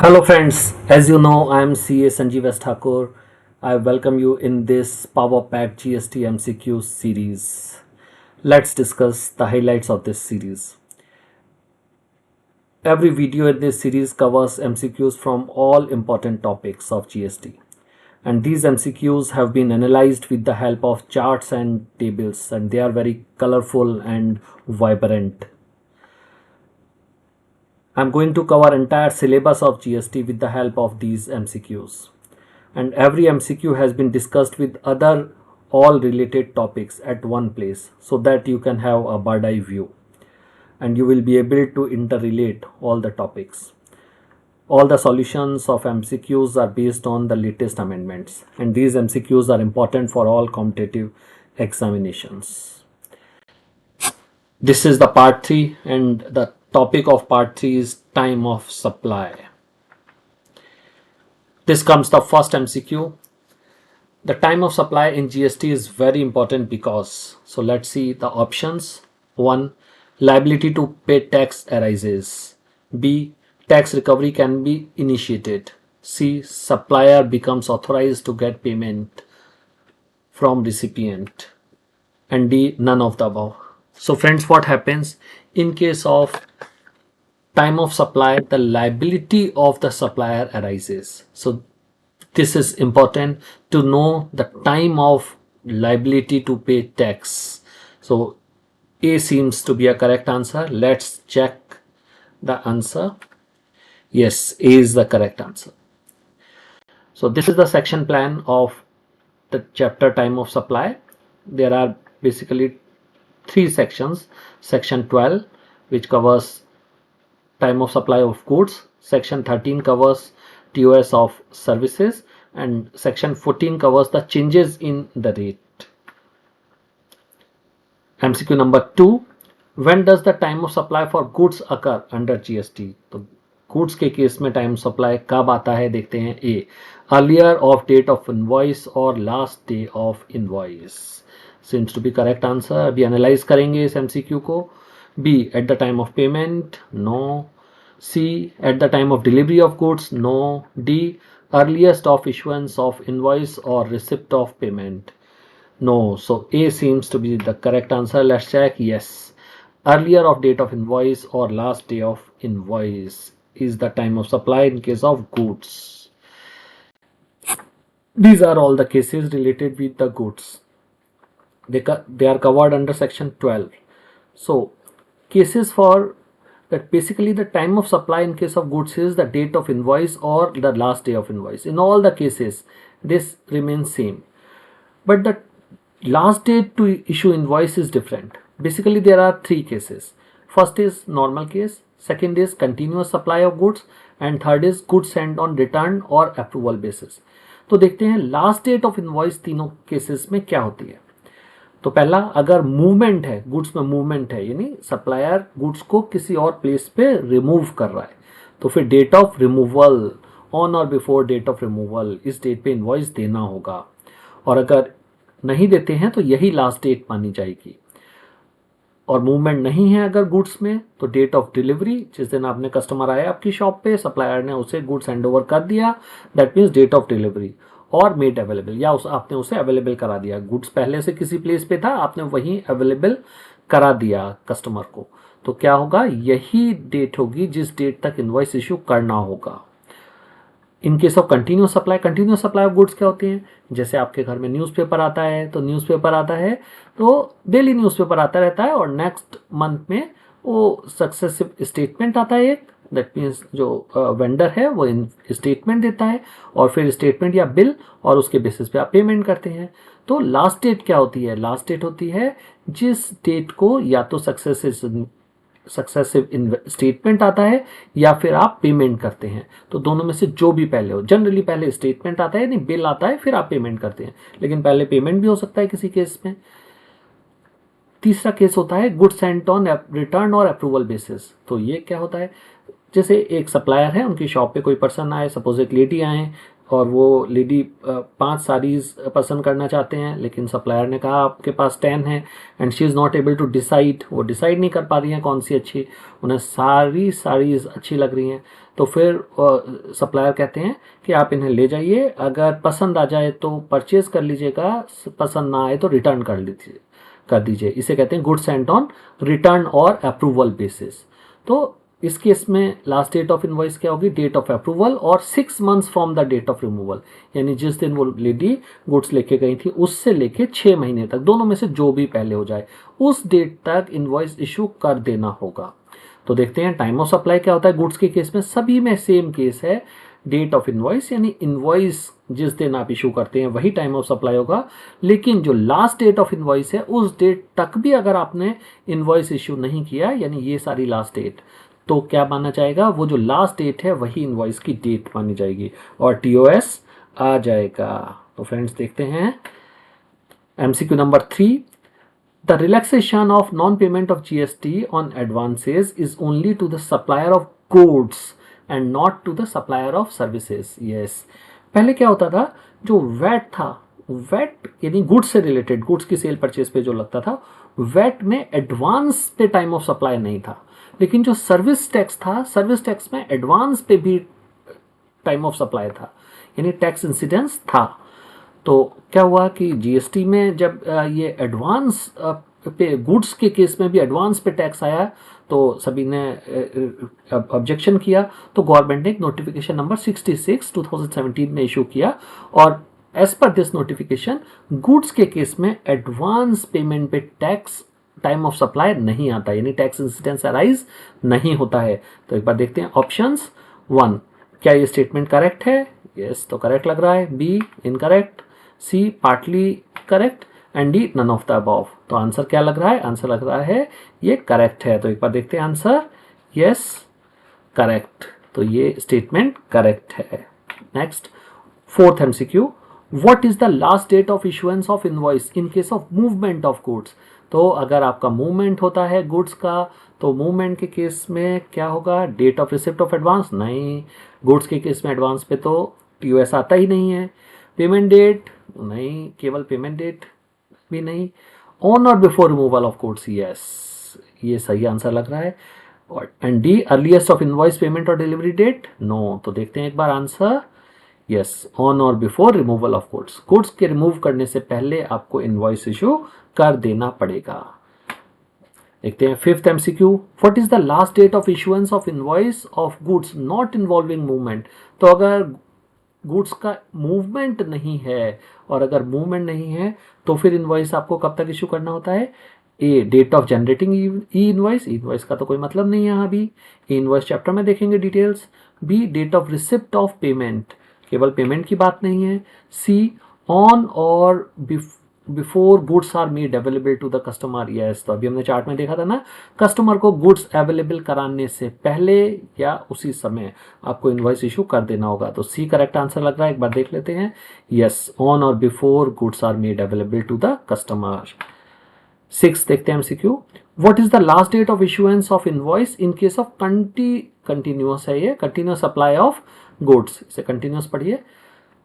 Hello friends, as you know I am CA Sanjeev S. Thakur. I welcome you in this Power Pack GST MCQ series. Let's discuss the highlights of this series. Every video in this series covers MCQs from all important topics of GST. And these MCQs have been analyzed with the help of charts and tables, and they are very colorful and vibrant. I'm going to cover entire syllabus of GST with the help of these MCQs. And every MCQ has been discussed with other all related topics at one place so that you can have a bird eye view and you will be able to interrelate all the topics. All the solutions of MCQs are based on the latest amendments, and these MCQs are important for all competitive examinations. This is the part 3, and the topic of part 3 is time of supply. This comes the first MCQ. The time of supply in GST is very important because, so let's see the options. 1. Liability to pay tax arises. B. Tax recovery can be initiated. C. Supplier becomes authorized to get payment from recipient. And D. None of the above. So friends, what happens in case of time of supply? The liability of the supplier arises. So this is important to know the time of liability to pay tax. So A seems to be a correct answer. Let's check the answer. Yes, A is the correct answer. So this is the section plan of the chapter time of supply. There are basically 3 sections. Section 12, which covers time of supply of goods. Section 13 covers TOS of services, and section 14 covers the changes in the rate. MCQ number 2, when does the time of supply for goods occur under GST? तो goods के case में time supply कब आता है देखते हैं. A, earlier of date of invoice or last day of invoice seems to be correct answer. अभी analyze करेंगे इस MCQ को. B, at the time of payment, no. C, at the time of delivery of goods, no. D, earliest of issuance of invoice or receipt of payment, no. So A seems to be the correct answer. Let's check. Yes, earlier of date of invoice or last day of invoice is the time of supply in case of goods. These are all the cases related with the goods. They are covered under section 12. So cases for that, basically the time of supply in case of goods is the date of invoice or the last day of invoice. In all the cases this remains same, but the last date to issue invoice is different. Basically there are 3 cases. First is normal case, second is continuous supply of goods, and third is goods sent on return or approval basis. तो देखते हैं last date of invoice तीनों cases में क्या होती है. तो पहला, अगर मूवमेंट है, गुड्स में मूवमेंट है, यानी सप्लायर गुड्स को किसी और प्लेस पे रिमूव कर रहा है, तो फिर डेट ऑफ रिमूवल, ऑन और बिफोर डेट ऑफ रिमूवल, इस डेट पे इनवॉइस देना होगा. और अगर नहीं देते हैं तो यही लास्ट डेट मानी जाएगी. और मूवमेंट नहीं है अगर गुड्स में, तो डेट ऑफ डिलीवरी, जिस दिन आपने कस्टमर आया आपकी शॉप पे, सप्लायर ने उसे गुड्स हैंड ओवर कर दिया, that means date of delivery. और मेड अवेलेबल, या आपने उसे अवेलेबल करा दिया. गुड्स पहले से किसी प्लेस पे था, आपने वहीं अवेलेबल करा दिया कस्टमर को, तो क्या होगा, यही डेट होगी जिस डेट तक इनवॉइस इशू करना होगा. इन case of continuous supply of goods क्या होती हैं, जैसे आपके घर में न्यूज़पेपर आता है, तो न्यूज़पेपर आता है तो डेली न्यूज़पेपर आता रहता है, और नेक्स्ट मंथ में वो सक्सेसिव स्टेटमेंट आता है एक, दैट मीन्स जो वेंडर है वो स्टेटमेंट देता है, और फिर स्टेटमेंट या बिल, और उसके बेसिस पे आप पेमेंट करते हैं. तो लास्ट डेट क्या होती है, लास्ट डेट होती है जिस डेट को या तो सक्सेसिव स्टेटमेंट आता है या फिर आप पेमेंट करते हैं. तो दोनों में से जो भी पहले हो, जनरली पहले स्टेटमेंट आता है, नहीं बिल आता है, फिर आप पेमेंट करते हैं, लेकिन पहले पेमेंट भी हो सकता है किसी केस में. तीसरा केस होता है गुड्स सेंट ऑन रिटर्न और अप्रूवल बेसिस. तो ये क्या होता है, जैसे एक सप्लायर है, उनकी शॉप पे कोई पर्सन आए, सपोज एक लेडी आए, और वो लेडी 5 साड़ीज पसंद करना चाहते हैं, लेकिन सप्लायर ने कहा आपके पास 10 है and she is not able to decide, वो डिसाइड नहीं कर पा रही हैं कौन सी अच्छी, उन्हें सारी साड़ीज अच्छी लग रही हैं। तो फिर सप्लायर कहते हैं कि आप इन्हें ले जाइए, अगर पसंद आ जाए तो परचेज कर लीजिएगा, पसंद ना आए तो रिटर्न कर दीजिए। इसे कहते हैं गुड्स सेंट ऑन रिटर्न और अप्रूवल बेसिस। तो इस केस में लास्ट डेट ऑफ इनवॉइस क्या होगी, डेट ऑफ अप्रूवल और 6 months from the date of removal, यानी जिस दिन वो लेडी गुड्स लेके गई थी उससे लेके 6 महीने तक, दोनों में से जो भी पहले हो जाए उस डेट तक इनवॉइस इशू कर देना होगा। तो देखते हैं टाइम ऑफ सप्लाई क्या होता है गुड्स के केस में। सभी में सेम केस है, डेट ऑफ इनवॉइस यानी इनवॉइस जिस दिन आप इशू करते हैं वही टाइम ऑफ सप्लाई होगा, लेकिन जो लास्ट डेट ऑफ इनवॉइस है उस डेट तक भी अगर आपने इनवॉइस इशू नहीं किया, यानी ये सारी लास्ट डेट, तो क्या माना जाएगा, वो जो लास्ट डेट है वही इनवॉइस की डेट मानी जाएगी और टीओएस आ जाएगा। तो फ्रेंड्स देखते हैं MCQ number 3, the relaxation of non-payment of GST on advances is only to the supplier of goods and not to the supplier of services. Yes. पहले क्या होता था, जो वैट था, वैट यानी गुड्स से रिलेटेड, गुड्स की सेल परचेज पे जो लगता था, वैट में एडवांस पे टाइम ऑफ सप्लाई नहीं था, लेकिन जो सर्विस टैक्स था, सर्विस टैक्स में एडवांस पे भी टाइम ऑफ सप्लाई था, यानी टैक्स इंसिडेंस था। तो क्या हुआ कि जीएसटी में जब ये एडवांस पे गुड्स के केस में भी एडवांस पे टैक्स आया तो सभी ने ऑब्जेक्शन किया, तो गवर्नमेंट ने एक नोटिफिकेशन नंबर 66 2017 में इशू किया और as per this notification goods के केस में एडवांस पेमेंट पे टैक्स टाइम ऑफ सप्लाई नहीं आता, यानी टैक्स इंसिडेंस अराइज नहीं होता है। तो एक बार देखते हैं ऑप्शंस। 1, क्या ये स्टेटमेंट करेक्ट है? यस, तो करेक्ट लग रहा है। B incorrect, C partly correct and D none of the above. तो आंसर क्या लग रहा है? आंसर लग रहा है ये करेक्ट है। तो एक बार देखते हैं आंसर। यस, करेक्ट, तो ये स्टेटमेंट करेक्ट है। Next 4th MCQ, what is the last date of issuance of invoice in case of movement of goods? तो अगर आपका मूवमेंट होता है गुड्स का, तो मूवमेंट के केस में क्या होगा? Date of receipt of advance नहीं, गुड्स के केस में एडवांस पे तो टीओएस आता ही नहीं है। पेमेंट डेट नहीं, केवल पेमेंट डेट भी नहीं। ऑन और before removal of goods, yes, ये सही आंसर लग रहा है। और and D earliest of invoice payment और डिलीवरी डेट, नो। तो देखते हैं एक बार आंसर। यस, ऑन और before removal of goods, goods के रिमूव करने से पहले आपको इनवॉइस इशू कर देना पड़ेगा। देखते हैं 5th MCQ, what is the last date of issuance of invoice of goods not involving movement? तो अगर गुड्स का मूवमेंट नहीं है, और अगर मूवमेंट नहीं है तो फिर इनवॉइस आपको कब तक इशू करना होता है? A, date of generating e invoice, invoice का तो कोई मतलब नहीं है यहाँ भी, इनवॉइस चैप्टर में देखेंगे details. B, date of receipt of payment, केवल पेमेंट की बात नहीं है। सी, ऑन और before goods are made available to the customer, yes, तो अभी हमने चार्ट में देखा था ना, कस्टमर को गुड्स अवेलेबल कराने से पहले या उसी समय आपको इनवॉइस इशू कर देना होगा। तो सी करेक्ट आंसर लग रहा है, एक बार देख लेते हैं। यस, ऑन और before goods are made available to the customer. 6 देखते हैं MCQ, what is the last date of issuance of invoice in case of continuous है, ये कंटिन्यूअस सप्लाई ऑफ गुड्स, इसे कंटिन्यूअस पढ़िए।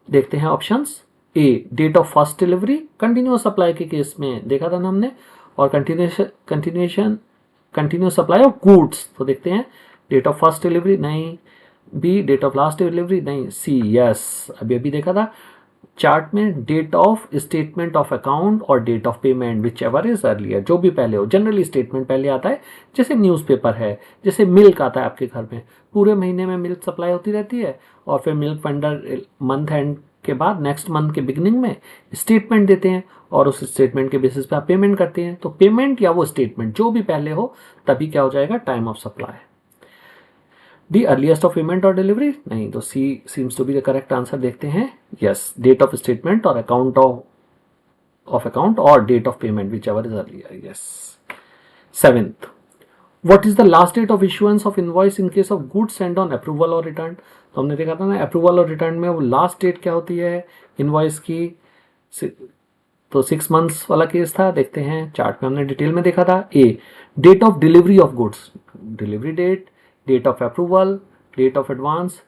देखते हैं options. A, date of first delivery, continuous supply के case में देखा था ना हमने, और कंटिन्यूअस सप्लाई ऑफ गुड्स, तो देखते हैं डेट ऑफ फर्स्ट डिलीवरी नहीं। B, date of last delivery नहीं। सी, यस, अभी अभी देखा था चार्ट में, date of statement of account और date of payment whichever is earlier, जो भी पहले हो। जनरली स्टेटमेंट पहले आता है, जैसे न्यूज़पेपर है, जैसे मिल्क आता है आपके घर में, पूरे महीने में मिल्क सप्लाई होती रहती है, और फिर मिल्क वेंडर मंथ एंड के बाद नेक्स्ट मंथ के बिगिनिंग में स्टेटमेंट देते हैं, और उस स्टेटमेंट के बेसिस पे आप पेमेंट करते हैं। तो पेमेंट या वो स्टेटमेंट जो भी पहले हो, तभी क्या हो जाएगा? Time of supply. D, earliest of payment और डिलीवरी नहीं, तो C seems to be the correct answer. देखते हैं। यस, डेट ऑफ स्टेटमेंट और अकाउंट ऑफ अकाउंट और date of payment whichever is earlier. Yes. 7th, what is the last date of issuance of invoice in case of goods send on approval और return? तो हमने देखा था ना, approval और return में वो लास्ट डेट क्या होती है इनवॉइस की? तो 6 मंथ्स वाला केस था। देखते हैं चार्ट में, हमने डिटेल में देखा था। A, date of delivery of goods, delivery date, date of approval, date of advance,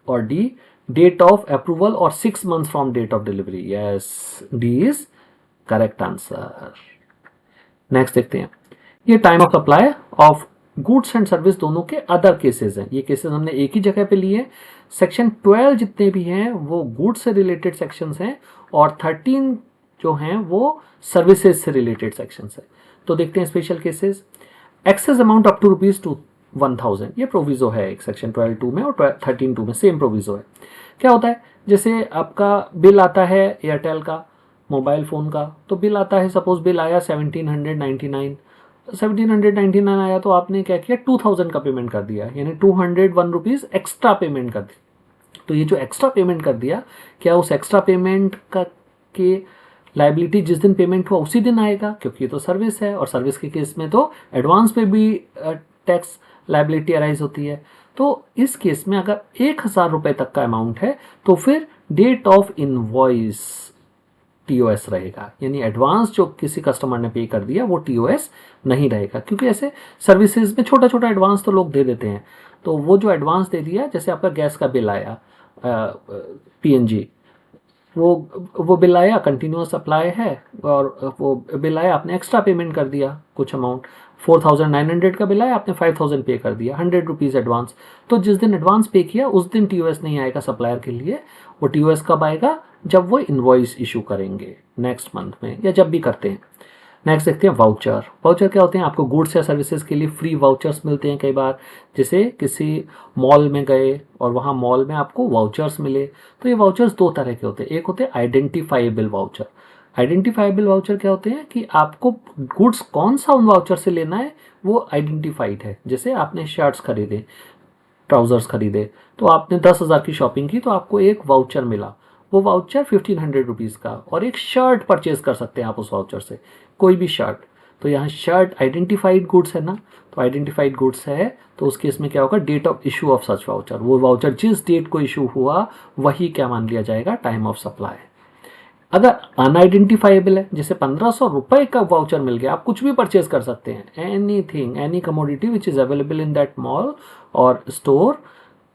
और डी, डेट ऑफ अप्रूवल और 6 months from date of delivery. Yes, D is correct answer. Next देखते हैं, ये time of supply of goods and service दोनों के other cases हैं। ये cases हमने एक ही जगह पे लिए हैं। सेक्शन 12 जितने भी हैं वो गुड्स से रिलेटेड सेक्शंस हैं और 13 जो हैं वो सर्विसेज से रिलेटेड सेक्शंस हैं। तो देखते हैं special cases. Excess amount up to rupees to 1000, ये प्रोविजो है एक सेक्शन 12(2) में और 13(2) में सेम प्रोविजो है। क्या होता है, जैसे आपका बिल आता है एयरटेल का, मोबाइल फ़ोन का, तो बिल आता है, सपोज बिल आया 1799 आया, तो आपने क्या किया 2000 का पेमेंट कर दिया, यानी 201 रुपीज़ एक्स्ट्रा पेमेंट कर दी। तो ये जो एक्स्ट्रा पेमेंट कर दिया, क्या उस एक्स्ट्रा पेमेंट का के लाइबिलिटी जिस दिन पेमेंट हुआ उसी दिन आएगा, क्योंकि ये तो सर्विस है और सर्विस के केस में तो एडवांस पे भी टैक्स लाइबिलिटी अराइज होती है। तो इस केस में अगर 1000 रुपये तक का अमाउंट है तो फिर डेट ऑफ इनवॉइस टीओएस रहेगा, यानी एडवांस जो किसी कस्टमर ने पे कर दिया वो टीओएस नहीं रहेगा, क्योंकि ऐसे सर्विसेज में छोटा छोटा एडवांस तो लोग दे देते हैं। तो वो जो एडवांस दे दिया, जैसे आपका गैस का बिल आया पीएनजी, वो बिल आया, कंटिन्यूस सप्लाई है और वो बिल आया, आपने एक्स्ट्रा पेमेंट कर दिया कुछ अमाउंट, 4900 का बिल आया, आपने 5000 पे कर दिया, 100 रुपीज़ एडवांस। तो जिस दिन एडवांस पे किया उस दिन टीओएस नहीं आएगा सप्लायर के लिए। वो टीओएस कब आएगा, जब वो इनवॉइस इशू करेंगे नेक्स्ट मंथ में या जब भी करते हैं। नेक्स्ट देखते हैं वाउचर। वाउचर क्या होते हैं, आपको गुड्स या सर्विसेज के लिए फ्री वाउचर्स मिलते हैं कई बार, जैसे किसी मॉल में गए और वहाँ मॉल में आपको वाउचर्स मिले। तो ये वाउचर्स दो तरह के होते हैं, एक होते हैं आइडेंटिफाइबल वाउचर। आइडेंटिफाइबल वाउचर क्या होते हैं कि आपको गुड्स कौन सा उन वाउचर से लेना है वो आइडेंटिफाइड है। जैसे आपने शर्ट्स खरीदे, ट्राउजर्स खरीदे, तो आपने 10,000 की शॉपिंग की तो आपको एक वाउचर मिला, वो वाउचर 1500 रुपीज़ का, और एक शर्ट परचेज कर सकते हैं आप उस वाउचर से, कोई भी शर्ट। तो यहाँ शर्ट आइडेंटिफाइड गुड्स है ना, तो आइडेंटिफाइड गुड्स है तो उस केस में क्या होगा, date of issue of such voucher, वो वाउचर जिस डेट को इशू हुआ वही क्या मान लिया जाएगा, टाइम ऑफ सप्लाई। अगर अनआइडेंटिफाइबल है, जैसे 1500 रुपये का वाउचर मिल गया, आप कुछ भी परचेज कर सकते हैं, anything, any commodity which is available in that mall और store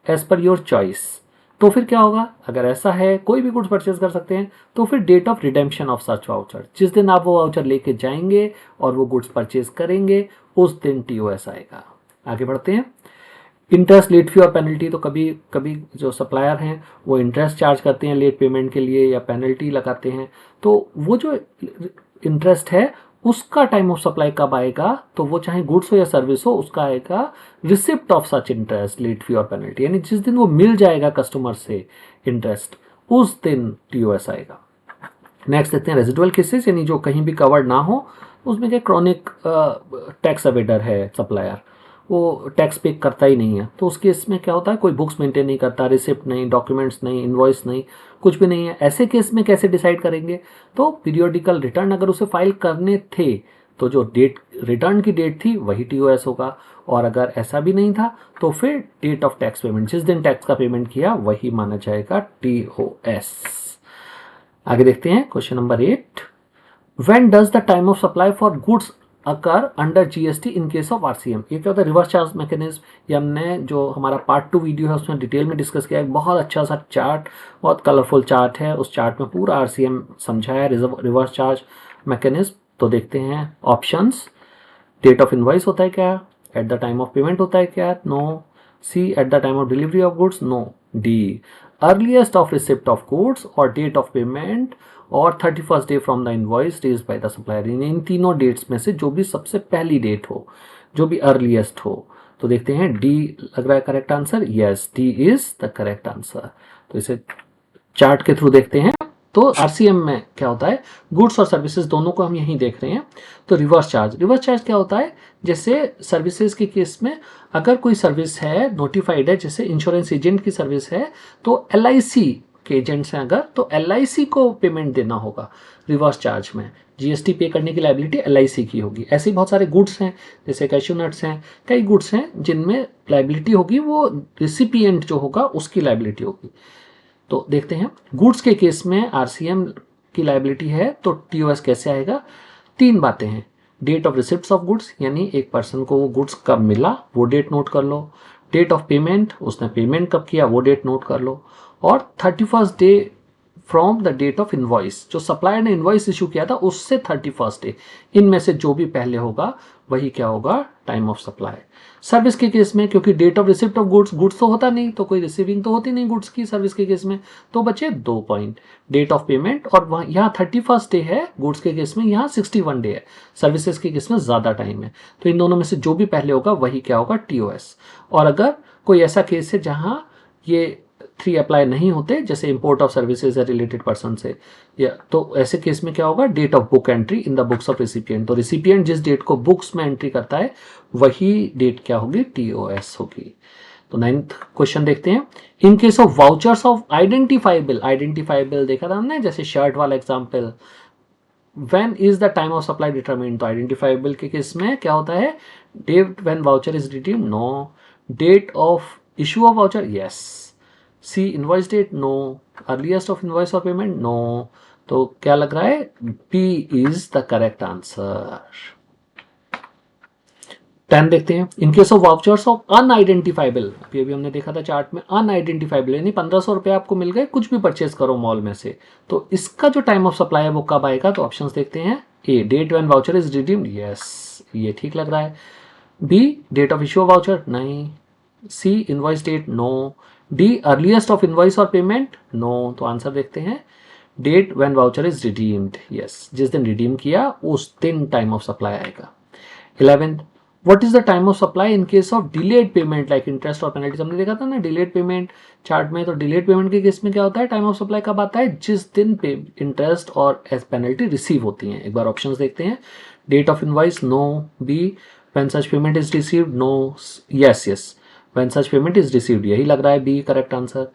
as per your choice, तो फिर क्या होगा, अगर ऐसा है कोई भी गुड्स परचेज कर सकते हैं, तो फिर date of redemption of such voucher, जिस दिन आप वो वाउचर लेके जाएंगे और वो गुड्स परचेज करेंगे उस दिन टीओएस आएगा। आगे बढ़ते हैं। इंटरेस्ट, लेट फी और पेनल्टी, तो कभी कभी जो सप्लायर हैं वो इंटरेस्ट चार्ज करते हैं लेट पेमेंट के लिए या पेनल्टी लगाते हैं, तो वो जो इंटरेस्ट है उसका टाइम ऑफ सप्लाई कब आएगा, तो वो चाहे गुड्स हो या सर्विस हो, उसका आएगा receipt of such interest, late fee और पेनल्टी, यानी जिस दिन वो मिल जाएगा कस्टमर से इंटरेस्ट उस दिन टीओएस आएगा। नेक्स्ट देखते हैं रेजिडुअल केसेस, यानी जो कहीं भी कवर्ड ना हो, उसमें क्या क्रॉनिक टैक्स अवेडर है सप्लायर, वो टैक्स पे करता ही नहीं है, तो उस केस में क्या होता है, कोई बुक्स मेंटेन नहीं करता, रिसिप्ट नहीं, डॉक्यूमेंट्स नहीं, इनवॉइस नहीं, कुछ भी नहीं है। ऐसे केस में कैसे डिसाइड करेंगे, तो पीरियोडिकल रिटर्न अगर उसे फाइल करने थे तो जो डेट रिटर्न की डेट थी वही टीओएस होगा, और अगर ऐसा भी नहीं था तो फिर डेट ऑफ टैक्स पेमेंट, जिस दिन टैक्स का पेमेंट किया वही माना जाएगा टीओएस। आगे देखते हैं question number 8। When does the time of supply for goods occur under GST in case of RCM. ये क्या होता है, रिवर्स चार्ज मैकेनिज्म। ये हमने जो हमारा पार्ट 2 वीडियो है उसमें डिटेल में डिस्कस किया है, बहुत अच्छा सा चार्ट, बहुत कलरफुल चार्ट है, उस चार्ट में पूरा आरसीएम समझाया है, रिवर्स चार्ज मैकेनिज्म। तो देखते हैं ऑप्शंस। डेट ऑफ इनवॉइस होता है क्या, at the time of payment होता है क्या, no. C, at the time of delivery of goods, no. D, earliest of receipt of goods और डेट ऑफ पेमेंट और 31st day from the invoice raise by the supplier. इन तीनों dates में से जो भी सबसे पहली डेट हो, जो भी अर्लीस्ट हो। तो देखते हैं डी लग रहा है correct answer, yes, D is the correct answer. तो इसे चार्ट के थ्रू देखते हैं। तो आरसीएम में क्या होता है, गुड्स और सर्विसेज दोनों को हम यहीं देख रहे हैं। तो रिवर्स चार्ज क्या होता है, जैसे सर्विसेज के केस में अगर कोई सर्विस है नोटिफाइड है, जैसे इंश्योरेंस एजेंट की सर्विस है, तो एलआईसी के एजेंट्स हैं अगर, तो एलआईसी को पेमेंट देना होगा रिवर्स चार्ज में। जीएसटी पे करने की लायबिलिटी एलआईसी की होगी। ऐसे ही बहुत सारे गुड्स हैं, जैसे कैश्यू नट्स हैं, कई गुड्स हैं जिनमें लायबिलिटी होगी, वो रिसिपिएंट जो होगा उसकी लायबिलिटी होगी। तो देखते हैं गुड्स के केस में आरसीएम की लायबिलिटी है तो टीओएस कैसे आएगा। 3 बातें हैं, date of receipts of goods, यानी एक पर्सन को वो गुड्स कब मिला वो डेट नोट कर लो। डेट ऑफ पेमेंट, उसने पेमेंट कब किया वो डेट नोट कर लो, और 31st day from the date of invoice, जो सप्लायर ने इन्वॉइस इशू किया था उससे 31st डे, इनमें से जो भी पहले होगा वही क्या होगा, टाइम ऑफ सप्लाई। सर्विस के केस में क्योंकि date of receipt of goods, goods तो होता नहीं, तो कोई रिसीविंग तो होती नहीं गुड्स की सर्विस के केस में, तो बचे 2 पॉइंट, डेट ऑफ पेमेंट, और वहाँ यहाँ 31st डे है गुड्स के केस में, यहाँ 61 डे है सर्विसेज के केस में, ज़्यादा टाइम है, तो इन दोनों में से जो भी पहले होगा वही क्या होगा, TOS। और अगर कोई ऐसा केस है जहाँ ये 3 अप्लाई नहीं होते, जैसे इंपोर्ट ऑफ सर्विसेज या रिलेटेड पर्सन से, या तो ऐसे केस में क्या होगा, date of book entry in the books of recipient, तो रिसिपिएंट जिस डेट को बुक्स में एंट्री करता है वही डेट क्या होगी, TOS होगी। तो 9th क्वेश्चन देखते हैं, in case of vouchers of identifiable, identifiable देखा था हमने जैसे शर्ट वाला example, when is the time of supply determined, तो आइडेंटिफाइबल के केस में क्या होता है, date when voucher is redeemed, no, date of issue of voucher, yes, C invoice date, no, earliest of invoice और पेमेंट, नो, तो क्या लग रहा है, B is the correct answer. 10 देखते हैं, in case of vouchers of अनआइडेंटिफाइबल, अभी हमने देखा था चार्ट में, अनआइडेंटिफाइबल यानी 1500 रुपये आपको मिल गए, कुछ भी परचेज करो मॉल में से, तो इसका जो टाइम ऑफ सप्लाई है वो कब आएगा, तो ऑप्शंस देखते हैं, A date when voucher is redeemed, yes ये ठीक लग रहा है, B date of issue of voucher, नहीं, C invoice date, no, D earliest of invoice और पेमेंट, नो, तो आंसर देखते हैं, date when voucher is redeemed, yes जिस दिन रिडीम किया उस दिन टाइम ऑफ सप्लाई आएगा। 11th, what is the time of supply in case of delayed payment like interest और पेनल्टीज, हमने देखा था ना डिलेड पेमेंट चार्ट में, तो डिलेड पेमेंट के केस में क्या होता है, टाइम ऑफ सप्लाई कब आता है, जिस दिन इंटरेस्ट और पेनल्टी रिसीव होती हैं। एक बार ऑप्शंस देखते हैं, date of invoice, no, B when such payment is received, no, yes when such payment is received, यही लग रहा है B correct answer,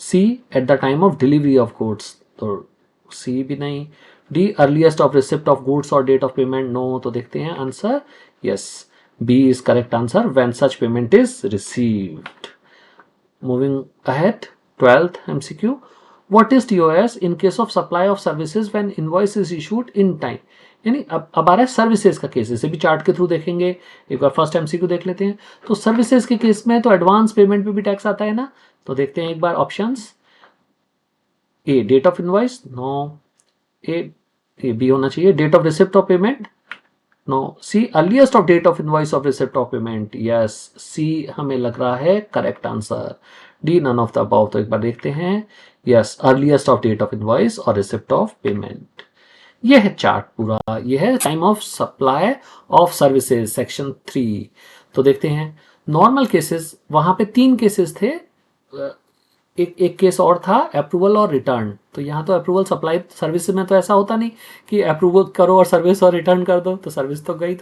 C at the time of delivery of goods, तो सी भी नहीं, D earliest of receipt of goods और date of payment, no, तो देखते हैं answer, yes B is correct answer when such payment is received. Moving ahead, 12th MCQ. What is TOS in case of supply of services when invoice is issued in time? यानी अब आ रहा है services का case, इसे भी chart के through देखेंगे, एक बार फर्स्ट MCQ देख लेते हैं। तो सर्विसेज के केस में तो एडवांस पेमेंट पे भी टैक्स आता है ना, तो देखते हैं एक बार options, A date of invoice, no, A B होना चाहिए, date of receipt of payment, no, C earliest of date of invoice of receipt of payment, yes C हमें लग रहा है correct answer, D none of the above, तो एक बार देखते हैं, yes earliest of date of invoice और रिसिप्ट ऑफ पेमेंट। ये है चार्ट पूरा, ये है time of supply of services section 3। तो देखते हैं नॉर्मल केसेस, वहां पे 3 केसेस थे, एक केस और था अप्रूवल और रिटर्न, तो यहाँ तो अप्रूवल सप्लाई सर्विस में तो ऐसा होता नहीं कि अप्रूवल करो और सर्विस और रिटर्न कर दो, तो सर्विस तो गई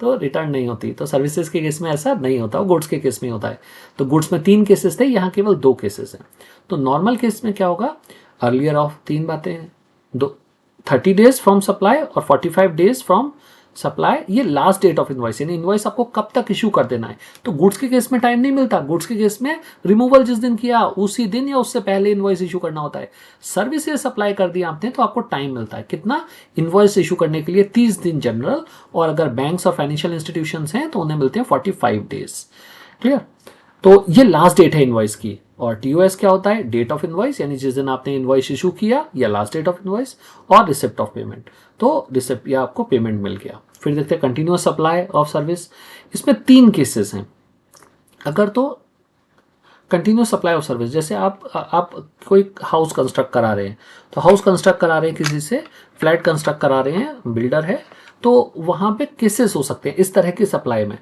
तो रिटर्न नहीं होती, तो सर्विसेज के केस में ऐसा नहीं होता, वो गुड्स के केस में होता है। तो गुड्स में 3 केसेस थे, यहाँ केवल 2 केसेस हैं। तो नॉर्मल केस में क्या होगा, अर्लियर ऑफ 3 बातें हैं, 30 डेज फ्रॉम सप्लाई और 45 डेज फ्रॉम सप्लाई, ये लास्ट डेट ऑफ इनवॉइस, यानी इनवॉइस आपको कब तक इशू कर देना है। तो गुड्स के केस में टाइम नहीं मिलता, गुड्स के केस में रिमूवल जिस दिन किया उसी दिन या उससे पहले इनवॉइस इशू करना होता है। सर्विसेज सप्लाई कर दिया आपने तो आपको टाइम मिलता है कितना, इनवॉइस इशू करने के लिए 30 दिन जनरल, और अगर बैंक्स और फाइनेंशियल इंस्टीट्यूशंस हैं तो उन्हें मिलते हैं 45 डेज। क्लियर, तो ये लास्ट डेट है इनवॉइस की। और TOS क्या होता है, डेट ऑफ इनवॉइस यानी जिस दिन आपने इनवॉइस इशू किया, या लास्ट डेट ऑफ इनवॉइस, और रिसिप्ट ऑफ पेमेंट, तो रिसिप्ट या आपको पेमेंट मिल गया। फिर देखते हैं कंटिन्यूअस सप्लाई ऑफ सर्विस, इसमें 3 केसेस हैं। अगर तो कंटिन्यूअस सप्लाई ऑफ सर्विस, जैसे आप कोई हाउस कंस्ट्रक्ट करा रहे हैं, तो हाउस कंस्ट्रक्ट करा रहे हैं किसी से, फ्लैट कंस्ट्रक्ट करा रहे हैं, बिल्डर है, तो वहाँ पे केसेस हो सकते हैं इस तरह की सप्लाई में।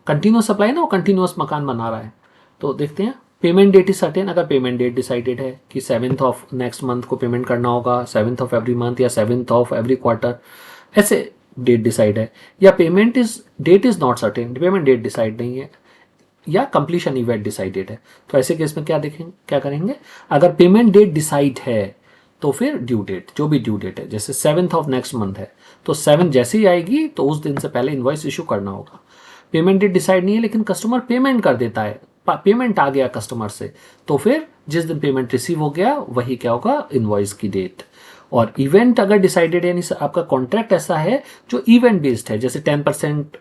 कंटिन्यूअस सप्लाई ना, वो कंटिन्यूअस मकान बना रहा है, तो देखते हैं पेमेंट डेट इज सर्टेन, अगर पेमेंट डेट डिसाइडेड है कि 7th ऑफ नेक्स्ट मंथ को पेमेंट करना होगा, 7th ऑफ एवरी मंथ या 7th ऑफ एवरी क्वार्टर, ऐसे डेट डिसाइड है, या payment date is not certain, payment date decide नहीं है, या कंप्लीशन इवेंट डिसाइडेड है। तो ऐसे केस में क्या करेंगे, अगर पेमेंट डेट डिसाइड है तो फिर ड्यू डेट, जो भी ड्यू डेट है, जैसे 7th ऑफ नेक्स्ट मंथ है तो 7 जैसे ही आएगी तो उस दिन से पहले इनवॉइस इशू करना होगा। पेमेंट डेट डिसाइड नहीं है लेकिन कस्टमर पेमेंट कर देता है, पेमेंट आ गया कस्टमर से, तो फिर जिस दिन पेमेंट रिसीव हो गया वही क्या होगा, इनवॉइस की डेट। और इवेंट अगर डिसाइडेड है, यानी आपका कॉन्ट्रैक्ट ऐसा है जो इवेंट बेस्ड है, जैसे 10%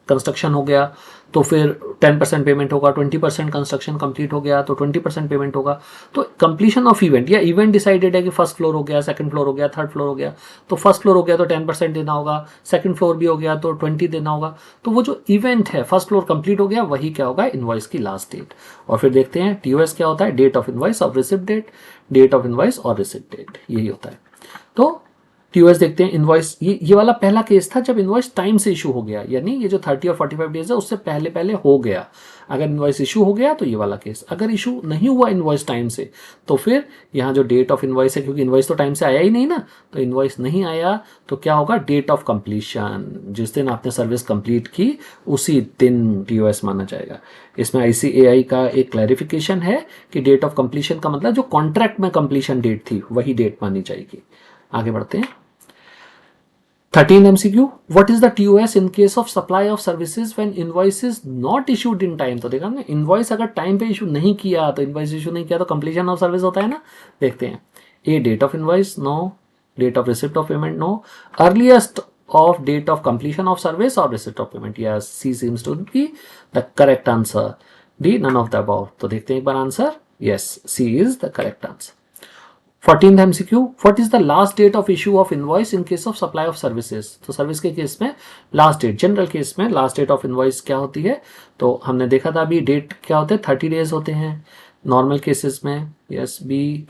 कंस्ट्रक्शन हो गया तो फिर 10% पेमेंट होगा, 20% कंस्ट्रक्शन कंप्लीट हो गया तो 20% पेमेंट होगा। तो कंप्लीशन ऑफ इवेंट या इवेंट डिसाइडेड है कि फर्स्ट फ्लोर हो गया, सेकंड फ्लोर हो गया, थर्ड फ्लोर हो गया, तो फर्स्ट फ्लोर हो गया तो 10% देना होगा, सेकंड फ्लोर भी हो गया तो 20 देना होगा। तो वो जो इवेंट है फर्स्ट फ्लोर कंप्लीट हो गया वही क्या होगा, इनवॉइस की लास्ट डेट। और फिर देखते हैं टीओएस क्या होता है, डेट ऑफ इनवॉइस और receipt date, date of invoice और रिसिप्ट डेट, यही होता है। तो टीओएस देखते हैं, इनवॉइस ये वाला पहला केस था जब इनवॉइस टाइम से इशू हो गया, यानी ये जो 30 और 45 डेज है उससे पहले पहले हो गया। अगर इनवॉइस इशू हो गया तो ये वाला केस, अगर इशू नहीं हुआ इनवॉइस टाइम से तो फिर यहाँ जो डेट ऑफ इनवॉइस है, क्योंकि इनवॉइस तो टाइम से आया ही नहीं ना, तो इनवॉइस नहीं आया तो क्या होगा, डेट ऑफ कंप्लीशन, जिस दिन आपने सर्विस कंप्लीट की उसी दिन टीओएस माना जाएगा। इसमें आईसीएआई का एक क्लैरिफिकेशन है कि डेट ऑफ कंप्लीशन का मतलब जो कॉन्ट्रैक्ट में कंप्लीशन डेट थी वही डेट मानी जाएगी। आगे बढ़ते हैं। 13 MCQ, what is the TOS in case of supply of services when invoice is not issued in time? तो देखा ना, इनवॉइस अगर टाइम पे इशू नहीं किया तो इनवॉइस इशू नहीं किया तो कंप्लीशन ऑफ सर्विस होता है ना। देखते हैं, A date of invoice no, date of receipt of payment no, earliest of date of completion of service or receipt of payment, yes, C seems to be the correct answer, D none of the above। तो देखते हैं एक बार answer, yes, C is the correct answer। 14th MCQ, what is the last date of issue of invoice in case of supply of services? तो service के case में last date, general case में last date of invoice क्या होती है, तो हमने देखा था अभी डेट क्या होते हैं, 30 डेज होते हैं नॉर्मल केसेस में, yes, B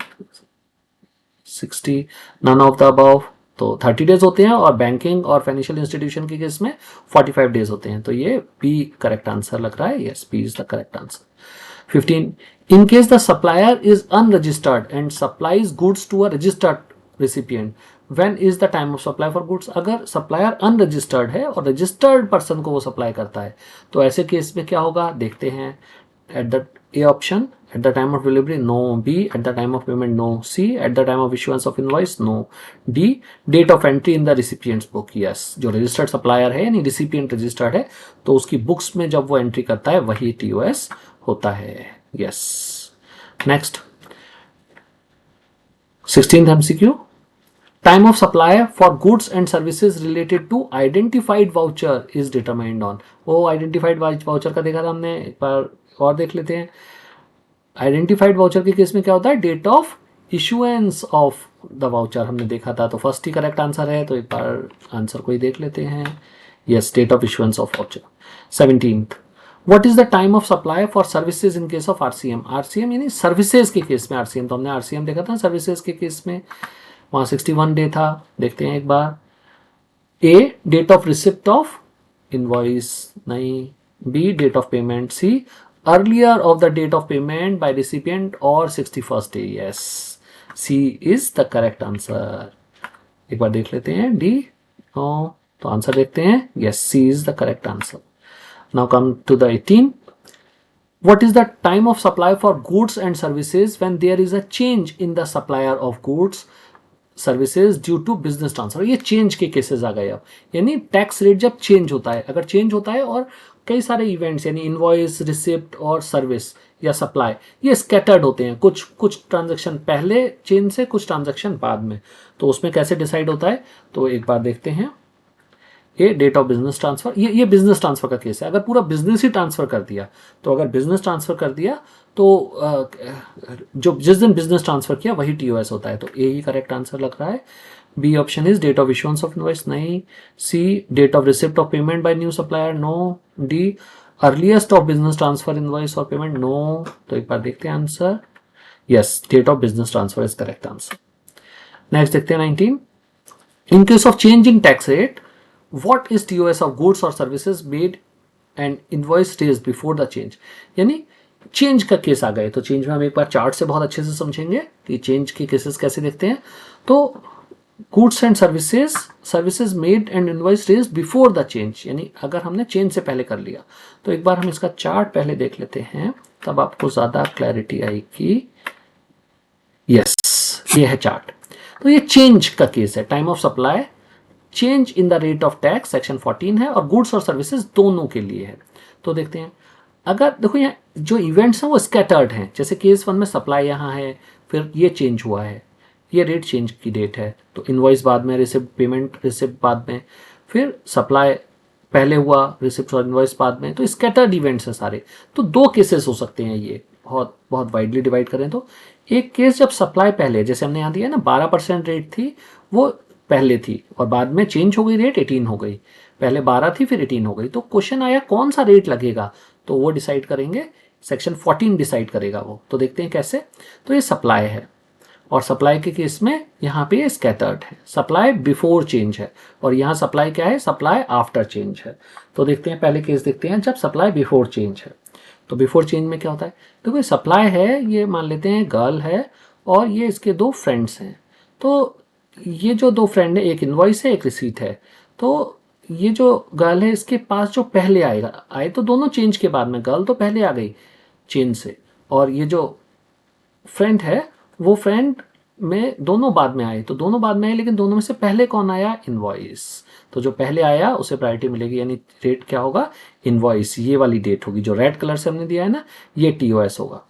60, none of the above, तो 30 डेज होते हैं, और बैंकिंग और फाइनेंशियल इंस्टीट्यूशन के केस में 45 डेज होते हैं, तो ये बी करेक्ट आंसर लग रहा है, yes, B is the correct answer. 15, in case the supplier is unregistered and supplies goods to a registered recipient, when is the time of supply for goods? अगर supplier unregistered है और registered person को वो supply करता है तो ऐसे case में क्या होगा, देखते हैं। At the A option, at the time of delivery no, B at the time of payment no, C at the time of issuance of invoice no, D date of entry in the recipient's book, yes, जो registered supplier है यानी recipient registered है तो उसकी books में जब वो entry करता है वही टीओएस होता है, yes. Next 16th MCQ, time of supply for goods and services related to identified voucher is determined on। वो identified voucher का देखा था हमने, एक बार और देख लेते हैं। आइडेंटिफाइड वाउचर के केस में क्या होता है, date of issuance of the voucher हमने देखा था, तो फर्स्ट ही करेक्ट आंसर है, तो एक बार आंसर को ही देख लेते हैं, yes, date of issuance of voucher. 17th, what is the time of supply for services in case of RCM? RCM यानी सर्विसेज के केस में, आरसीएम तो हमने आरसीएम देखा था, सर्विसेज के केस में वहां 61 डे था। देखते हैं एक बार, A date of receipt of invoice नहीं, B date of payment, C earlier of the date of payment by recipient और 61st day, yes, C is the correct answer. एक बार देख लेते हैं डी, तो आंसर देखते हैं, yes, C is the correct answer. Now come to the 18. What is the time of supply for goods and services when there is a change in the supplier of goods services due to business transfer? ये change के cases आ गए अब, यानी tax rate जब change होता है, अगर चेंज होता है और कई सारे इवेंट्स यानी इनवॉइस, रिसिप्ट और सर्विस या सप्लाई ये स्कैटर्ड होते हैं, कुछ ट्रांजैक्शन पहले चेंज से, कुछ ट्रांजैक्शन बाद में, तो उसमें कैसे डिसाइड होता है, तो एक बार देखते हैं। ये डेट ऑफ बिजनेस ट्रांसफर, ये बिजनेस ट्रांसफर का केस है, अगर पूरा बिजनेस ही ट्रांसफर कर दिया, तो अगर बिजनेस ट्रांसफर कर दिया तो जो जिस दिन बिजनेस ट्रांसफर किया वही टीओएस होता है, तो ए ही करेक्ट आंसर लग रहा है। B option is date of issuance of invoice नहीं, C date of receipt of payment by new supplier no, D earliest of business transfer invoice और पेमेंट नो, तो एक बार देखते हैं answer, yes, date of business transfer is correct answer. Next देखते हैं 19, in case of change in tax rate what is TOS of goods or services made and invoice raised before the change? यानी change का case आ गए, तो change में हम एक bar chart से बहुत अच्छे से समझेंगे कि चेंज के केसेस कैसे देखते हैं। तो goods and services made and invoice raised before the change, यानी अगर हमने चेंज से पहले कर लिया, तो एक बार हम इसका चार्ट पहले देख लेते हैं, तब आपको ज्यादा क्लैरिटी आएगी। यस, ये है चार्ट, तो ये चेंज का केस है, time of supply change in the rate of tax section 14 है, और गुड्स और सर्विसेज दोनों के लिए है। तो देखते हैं, अगर देखो यहाँ जो इवेंट्स हैं वो स्कैटर्ड हैं, जैसे केस 1 में सप्लाई यहाँ है, फिर ये चेंज हुआ है, ये रेट चेंज की डेट है, तो इनवॉइस बाद में, रिसिप्ट पेमेंट रिसिप्ट बाद में, फिर सप्लाई पहले हुआ रिसिप्ट और इनवॉइस बाद में, तो स्कैटर्ड इवेंट्स है सारे। तो दो केसेस हो सकते हैं, ये बहुत बहुत वाइडली डिवाइड करें तो। एक केस जब सप्लाई पहले, जैसे हमने यहाँ दिया ना 12% रेट थी, वो पहले थी और बाद में चेंज हो गई, रेट 18 हो गई। पहले 12 थी फिर 18 हो गई। तो क्वेश्चन आया कौन सा रेट लगेगा, तो वो डिसाइड करेंगे सेक्शन 14 डिसाइड करेगा वो। तो देखते हैं कैसे। तो ये सप्लाई है और सप्लाई के केस में यहाँ पे स्कैटर्ड है, सप्लाई बिफोर चेंज है, और यहाँ सप्लाई क्या है, सप्लाई आफ्टर चेंज है। तो देखते हैं पहले केस देखते हैं जब सप्लाई बिफोर चेंज है। तो बिफोर चेंज में क्या होता है, देखो सप्लाई है, ये मान लेते हैं गर्ल है और ये इसके दो फ्रेंड्स हैं। तो ये जो दो फ्रेंड है, एक इनवॉइस है एक रिसीट है। तो ये जो गर्ल है इसके पास जो पहले आएगा, आए तो दोनों चेंज के बाद में, गर्ल तो पहले आ गई चेंज से, और ये जो फ्रेंड है वो फ्रेंड में दोनों बाद में आए, तो दोनों बाद में आए, लेकिन दोनों में से पहले कौन आया, इनवॉइस। तो जो पहले आया उसे प्रायोरिटी मिलेगी, यानी रेट क्या होगा, इनवॉइस, ये वाली डेट होगी जो रेड कलर से हमने दिया है ना, ये टीओएस होगा।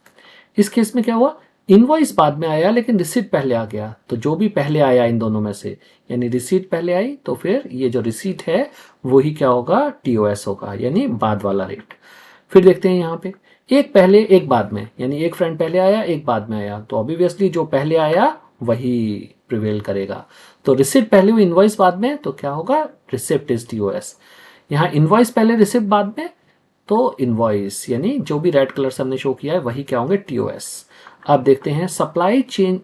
इस केस में क्या हुआ, इनवॉइस बाद में आया लेकिन रिसीट पहले आ गया, तो जो भी पहले आया इन दोनों में से, यानी रिसीट पहले आई तो फिर ये जो रिसीट है वही क्या होगा, टीओएस होगा, यानी बाद वाला रेट। फिर देखते हैं यहाँ पे एक पहले एक बाद में, यानी एक फ्रेंड पहले आया एक बाद में आया, तो ऑब्वियसली जो पहले आया वही प्रिवेल करेगा। तो रिसिप्ट पहले हुई इनवॉइस बाद में, तो क्या होगा, रिसिप्ट इज टीओएस। यहाँ इनवॉइस पहले रिसिप्ट बाद में, तो इनवॉइस यानी जो भी रेड कलर से हमने शो किया है वही क्या होंगे, टीओएस। अब देखते हैं सप्लाई चेंज,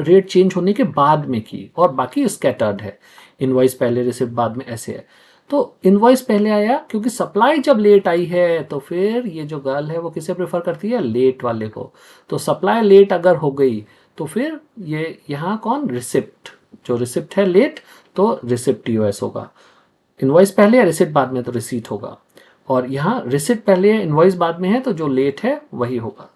रेट चेंज होने के बाद में की और बाकी स्कैटर्ड है, इनवॉइस पहले रिसिप्ट बाद में ऐसे है। तो इनवॉइस पहले आया क्योंकि सप्लाई जब लेट आई है तो फिर ये जो गर्ल है वो किसे प्रेफर करती है, लेट वाले को। तो सप्लाई लेट अगर हो गई तो फिर ये यहाँ कौन, रिसिप्ट, जो रिसिप्ट है लेट, तो रिसिप्ट टीओएस होगा। इनवॉइस पहले है रिसिप्ट बाद में तो रिसीट होगा, और यहाँ रिसिप्ट पहले है इनवॉइस बाद में है तो जो लेट है वही होगा।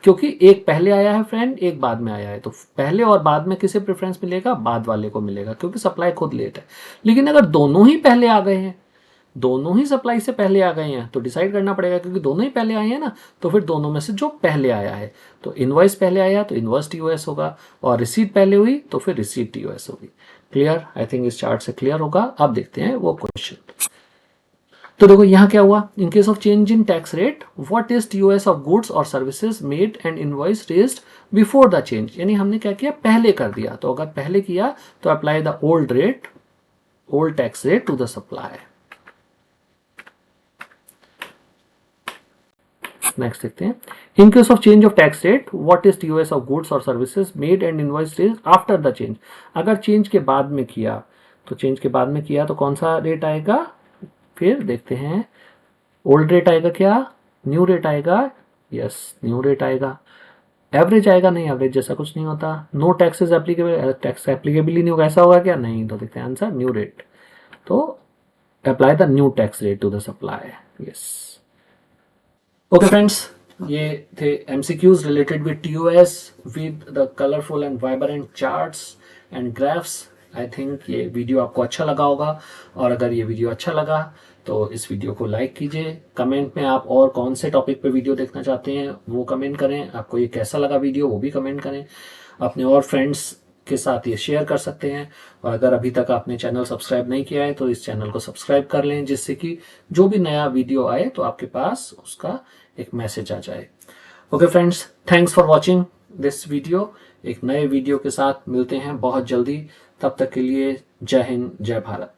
क्योंकि एक पहले आया है फ्रेंड एक बाद में आया है, तो पहले और बाद में किसे प्रेफरेंस मिलेगा, बाद वाले को मिलेगा, क्योंकि सप्लाई खुद लेट है। लेकिन अगर दोनों ही पहले आ गए हैं, दोनों ही सप्लाई से पहले आ गए हैं, तो डिसाइड करना पड़ेगा, क्योंकि दोनों ही पहले आए हैं ना, तो फिर दोनों में से जो पहले आया है, तो इनवॉइस पहले आया तो इनवॉइस टीओएस होगा, और रिसीट पहले हुई तो फिर रिसीट टीओएस होगी। क्लियर, आई थिंक इस चार्ट से क्लियर होगा। अब देखते हैं वो क्वेश्चन। तो देखो यहाँ क्या हुआ, in case of change in tax rate what is TOS of goods और services made and invoice raised before the change, यानी हमने क्या किया, पहले कर दिया। तो अगर पहले किया तो apply the old rate, old tax rate to the supply. Next देखते हैं, in case of change of tax rate what is TOS of goods और services made and invoice raised after the change. अगर change के बाद में किया, तो change के बाद में किया तो कौन सा रेट आएगा, फिर देखते हैं, ओल्ड रेट आएगा क्या, न्यू रेट आएगा, यस न्यू रेट आएगा। एवरेज आएगा नहीं, एवरेज जैसा कुछ नहीं होता। No taxes applicable, tax applicable ही नहीं होगा, ऐसा होगा क्या, नहीं। तो देखते हैं आंसर न्यू रेट, तो apply the new tax rate to the supply, yes. Okay friends, ये थे MCQs related with TOS with the colourful and vibrant charts and graphs. I think ये वीडियो आपको अच्छा लगा होगा, और अगर ये वीडियो अच्छा लगा तो इस वीडियो को लाइक कीजिए। कमेंट में आप और कौन से टॉपिक पे वीडियो देखना चाहते हैं वो कमेंट करें, आपको ये कैसा लगा वीडियो वो भी कमेंट करें। अपने और फ्रेंड्स के साथ ये शेयर कर सकते हैं, और अगर अभी तक आपने चैनल सब्सक्राइब नहीं किया है तो इस चैनल को सब्सक्राइब कर लें, जिससे कि जो भी नया वीडियो आए तो आपके पास उसका एक मैसेज आ जाए। Okay friends, thanks for watching this video. एक नए वीडियो के साथ मिलते हैं बहुत जल्दी, तब तक के लिए जय हिंद जय भारत।